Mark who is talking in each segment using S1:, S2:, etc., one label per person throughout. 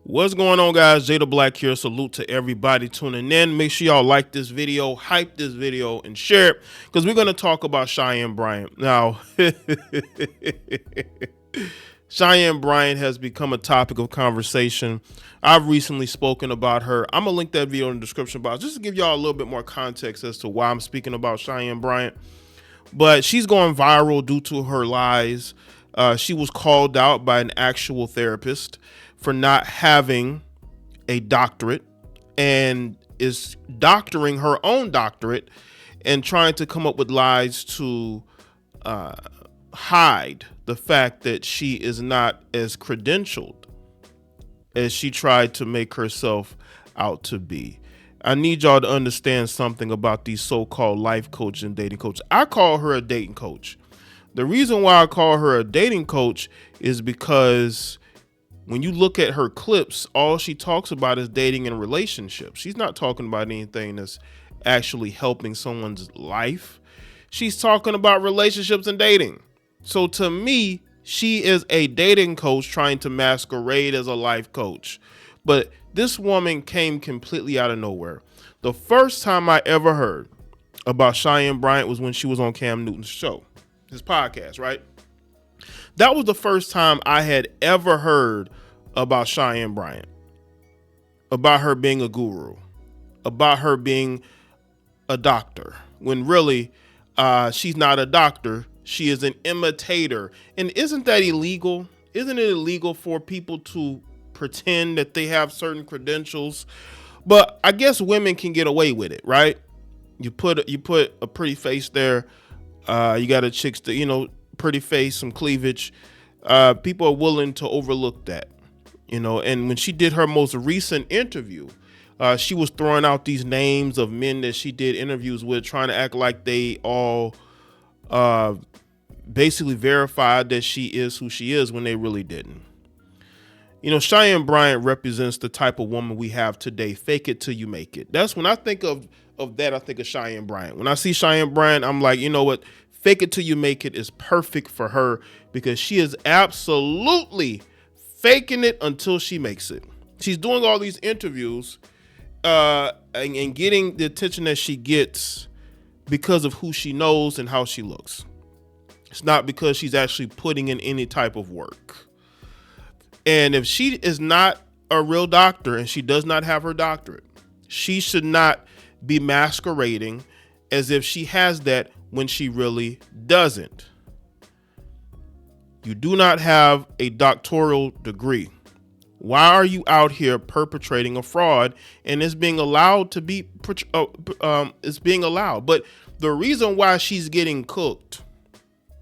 S1: What's going on, guys? Jay the Black here. Salute to everybody tuning in. Make sure y'all like this video, hype this video, and share it, because we're going to talk about Cheyenne Bryant. Now, Cheyenne Bryant has become a topic of conversation. I've recently spoken about her. I'm going to link that video in the description box just to give y'all a little bit more context as to why I'm speaking about Cheyenne Bryant. But she's going viral due to her lies. She was called out by an actual therapist for not having a doctorate and is doctoring her own doctorate and trying to come up with lies to hide the fact that she is not as credentialed as she tried to make herself out to be. I need y'all to understand something about these so-called life coach and dating coach. I call her a dating coach. The reason why I call her a dating coach is because when you look at her clips, all she talks about is dating and relationships. She's not talking about anything that's actually helping someone's life. She's talking about relationships and dating. So to me, she is a dating coach trying to masquerade as a life coach. But this woman came completely out of nowhere. The first time I ever heard about Cheyenne Bryant was when she was on Cam Newton's show, his podcast, right? That was the first time I had ever heard about Cheyenne Bryant, about her being a guru, about her being a doctor, when really she's not a doctor. She is an imitator. And isn't that illegal? Isn't it illegal for people to pretend that they have certain credentials? But I guess women can get away with it, right? You put a pretty face there. You got a chick's, pretty face, some cleavage. People are willing to overlook that, and when she did her most recent interview, she was throwing out these names of men that she did interviews with, trying to act like they all basically verified that she is who she is when they really didn't. Cheyenne Bryant represents the type of woman we have today. Fake it till you make it. That's when I think of that. I think of Cheyenne Bryant. When I see Cheyenne Bryant, I'm like, you know what? Fake it till you make it is perfect for her, because she is absolutely faking it until she makes it. She's doing all these interviews and getting the attention that she gets because of who she knows and how she looks. It's not because she's actually putting in any type of work. And if she is not a real doctor and she does not have her doctorate, she should not be masquerading as if she has that when she really doesn't. You do not have a doctoral degree. Why are you out here perpetrating a fraud? And it's being allowed to be, it's being allowed. But the reason why she's getting cooked,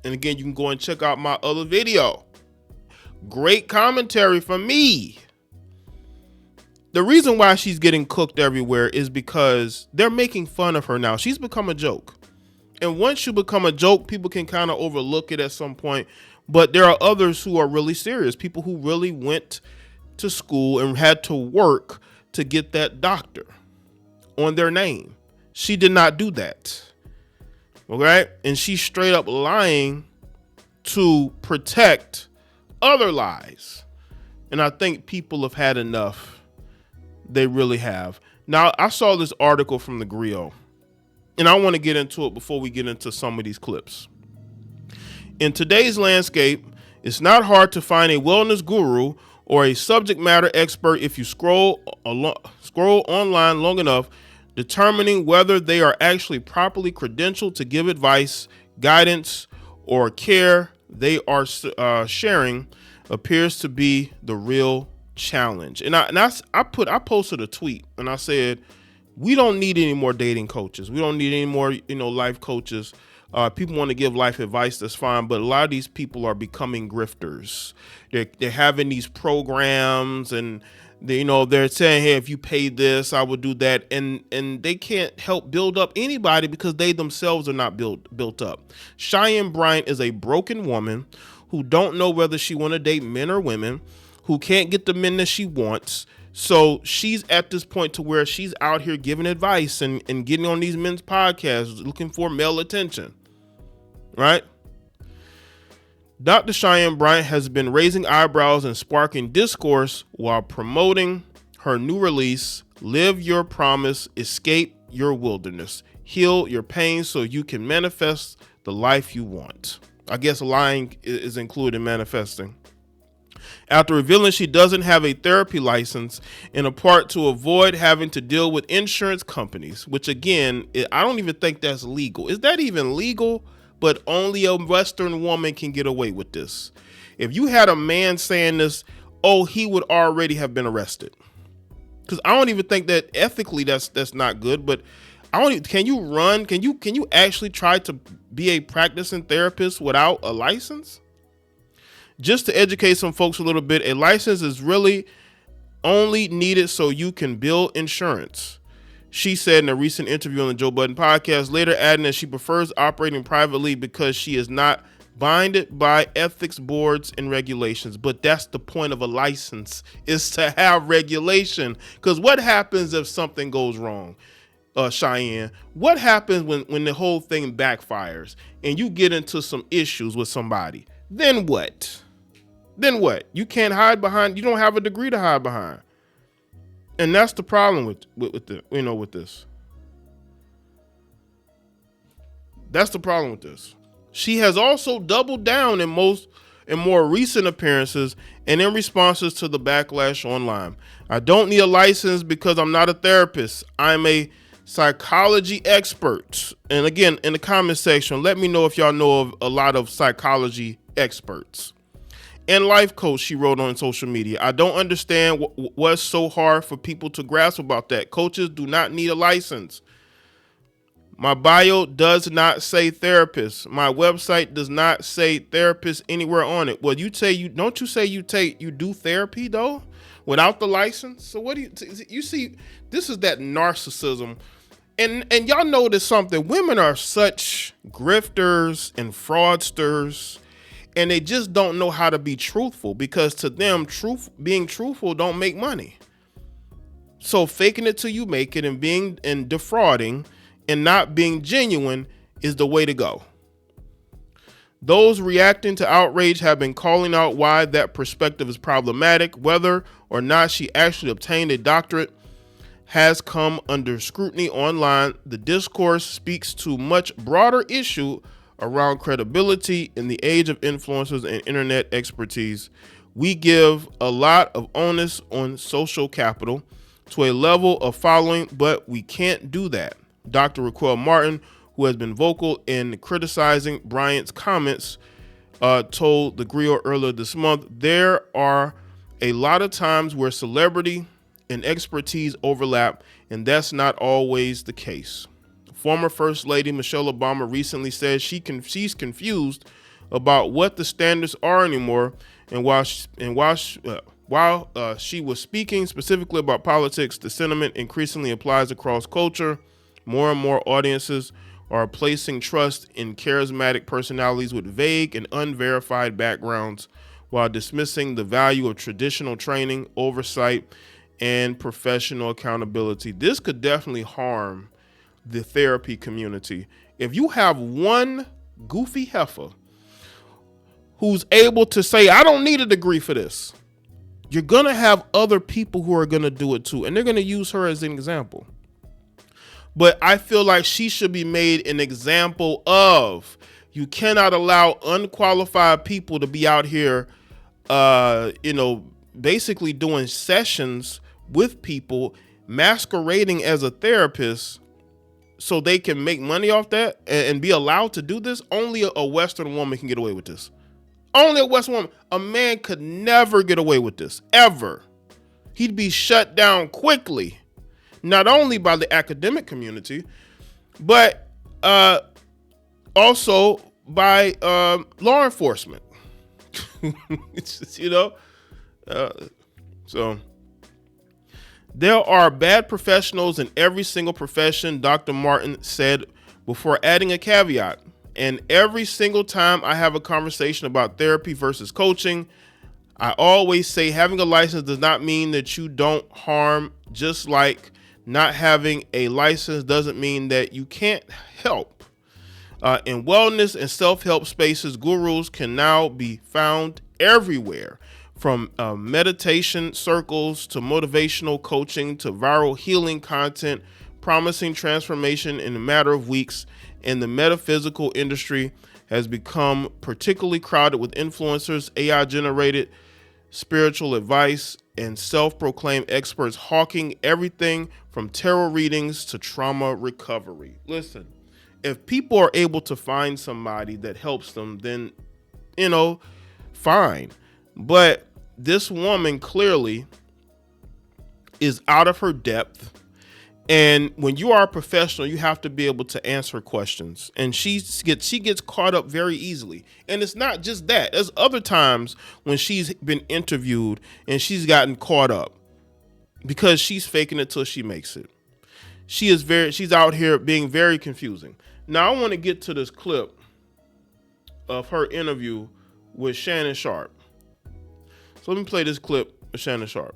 S1: and again, you can go and check out my other video. Great commentary from me. The reason why she's getting cooked everywhere is because they're making fun of her now. She's become a joke. And once you become a joke, people can kind of overlook it at some point. But there are others who are really serious. People who really went to school and had to work to get that doctor on their name. She did not do that. Okay? And she's straight up lying to protect other lies. And I think people have had enough. They really have. Now, I saw this article from the Griot, and I want to get into it before we get into some of these clips. In today's landscape, it's not hard to find a wellness guru or a subject matter expert if you scroll online long enough, determining whether they are actually properly credentialed to give advice, guidance, or care they are sharing appears to be the real challenge. And I posted a tweet and I said, we don't need any more dating coaches. We don't need any more, life coaches. People want to give life advice, that's fine, but a lot of these people are becoming grifters. They're having these programs, and they're saying, hey, if you pay this, I will do that, and they can't help build up anybody because they themselves are not built up. Cheyenne Bryant is a broken woman who don't know whether she want to date men or women, who can't get the men that she wants. So she's at this point to where she's out here giving advice and getting on these men's podcasts, looking for male attention, right? Dr. Cheyenne Bryant has been raising eyebrows and sparking discourse while promoting her new release, Live Your Promise, Escape Your Wilderness, Heal Your Pain so you can manifest the life you want. I guess lying is included in manifesting. After revealing she doesn't have a therapy license, in part to avoid having to deal with insurance companies, which again, I don't even think that's legal. Is that even legal? But only a Western woman can get away with this. If you had a man saying this, he would already have been arrested. Because I don't even think that ethically that's not good. But can you actually try to be a practicing therapist without a license? Just to educate some folks a little bit, a license is really only needed so you can bill insurance, she said in a recent interview on the Joe Budden podcast, later adding that she prefers operating privately because she is not binded by ethics boards and regulations. But that's the point of a license, is to have regulation. Because what happens if something goes wrong, Cheyenne? What happens when the whole thing backfires and you get into some issues with somebody? Then what? You can't hide behind, you don't have a degree to hide behind. And that's the problem with this. That's the problem with this. She has also doubled down in more recent appearances and in responses to the backlash online. I don't need a license because I'm not a therapist. I'm a psychology expert. And again, in the comment section, let me know if y'all know of a lot of psychology experts. And life coach, she wrote on social media. I don't understand what's so hard for people to grasp about that. Coaches do not need a license. My bio does not say therapist. My website does not say therapist anywhere on it. Well, don't you say you do therapy though, without the license? So what do you see? This is that narcissism. And y'all notice something. Women are such grifters and fraudsters. And they just don't know how to be truthful, because to them, being truthful don't make money. So faking it till you make it and defrauding and not being genuine is the way to go. Those reacting to outrage have been calling out why that perspective is problematic. Whether or not she actually obtained a doctorate has come under scrutiny online. The discourse speaks to much broader issue around credibility in the age of influencers and internet expertise. We give a lot of onus on social capital to a level of following, but we can't do that. Dr. Raquel Martin, who has been vocal in criticizing Bryant's comments, told the Griot earlier this month, there are a lot of times where celebrity and expertise overlap, and that's not always the case. Former First Lady Michelle Obama recently said she's confused about what the standards are anymore, and while she was speaking specifically about politics, the sentiment increasingly applies across culture. More and more audiences are placing trust in charismatic personalities with vague and unverified backgrounds, while dismissing the value of traditional training, oversight, and professional accountability. This could definitely harm the therapy community. If you have one goofy heifer who's able to say, I don't need a degree for this, you're going to have other people who are going to do it too. And they're going to use her as an example. But I feel like she should be made an example of. You cannot allow unqualified people to be out here, basically doing sessions with people, masquerading as a therapist, so they can make money off that and be allowed to do this. Only a Western woman can get away with this. Only a Western woman. A man could never get away with this, ever. He'd be shut down quickly, not only by the academic community, but also by law enforcement. So there are bad professionals in every single profession, Dr. Martin said, before adding a caveat. And every single time I have a conversation about therapy versus coaching, I always say having a license does not mean that you don't harm, just like not having a license doesn't mean that you can't help. In wellness and self-help spaces, gurus can now be found everywhere, from meditation circles to motivational coaching to viral healing content, promising transformation in a matter of weeks. And the metaphysical industry has become particularly crowded with influencers, AI-generated spiritual advice, and self-proclaimed experts hawking everything from tarot readings to trauma recovery. Listen, if people are able to find somebody that helps them, then, fine. But this woman clearly is out of her depth. And when you are a professional, you have to be able to answer questions. And she gets caught up very easily. And it's not just that. There's other times when she's been interviewed and she's gotten caught up because she's faking it till she makes it. She's out here being very confusing. Now I want to get to this clip of her interview with Shannon Sharpe. So let me play this clip of Shannon Sharpe.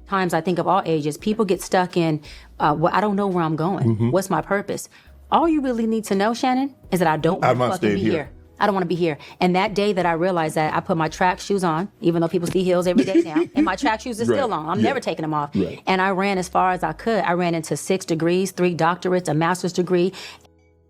S2: Times I think of all ages, people get stuck in, well, I don't know where I'm going. Mm-hmm. What's my purpose? All you really need to know, Shannon, is that I don't want to fucking be here. I don't want to be here. And that day that I realized that, I put my track shoes on, even though people see heels every day now, and my track shoes are still on. I'm never taking them off. Right. And I ran as far as I could. I ran into 6 degrees, 3 doctorates, a master's degree,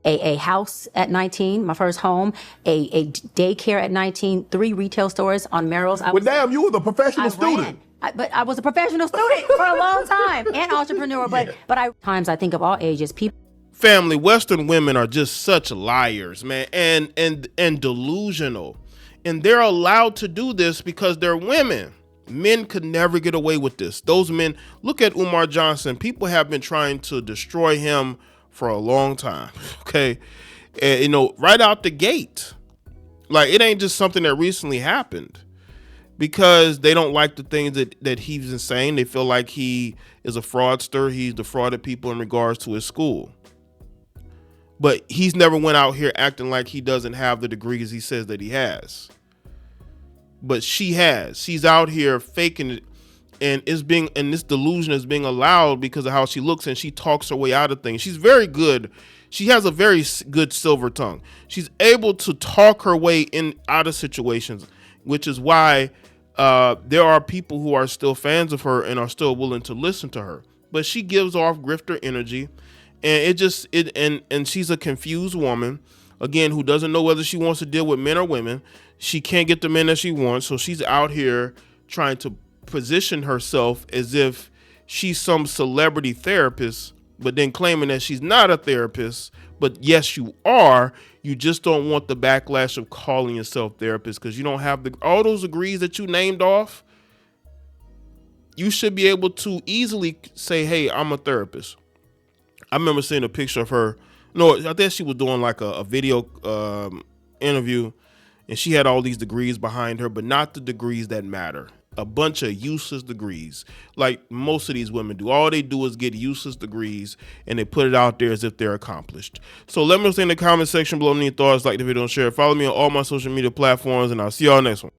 S2: a house at 19, my first home, a daycare at 19, 3 retail stores on Merrill's.
S3: Damn, you were a professional student.
S2: But I was a professional student for a long time and entrepreneur. But times I think of all ages, people.
S1: Family, Western women are just such liars, man, and delusional. And they're allowed to do this because they're women. Men could never get away with this. Those men, look at Umar Johnson. People have been trying to destroy him for a long time, okay? And, right out the gate. Like, it ain't just something that recently happened. Because they don't like the things that he's been saying. They feel like he is a fraudster. He's defrauded people in regards to his school. But he's never went out here acting like he doesn't have the degrees he says that he has. But she has. She's out here faking it, and this delusion is being allowed because of how she looks, and she talks her way out of things. She's very good. She has a very good silver tongue. She's able to talk her way out of situations, which is why there are people who are still fans of her and are still willing to listen to her. But she gives off grifter energy, and and she's a confused woman, again, who doesn't know whether she wants to deal with men or women. She can't get the men that she wants, so she's out here trying to position herself as if she's some celebrity therapist, but then claiming that she's not a therapist. But yes, you are. You just don't want the backlash of calling yourself therapist because you don't have all those degrees that you named off. You should be able to easily say, hey, I'm a therapist. I remember seeing a picture of her. No, I think she was doing like a video interview, and she had all these degrees behind her, but not the degrees that matter. A bunch of useless degrees, like most of these women do. All they do is get useless degrees, and they put it out there as if they're accomplished. So let me know in the comment section below any thoughts. Like the video and share. Follow me on all my social media platforms, and I'll see y'all next one.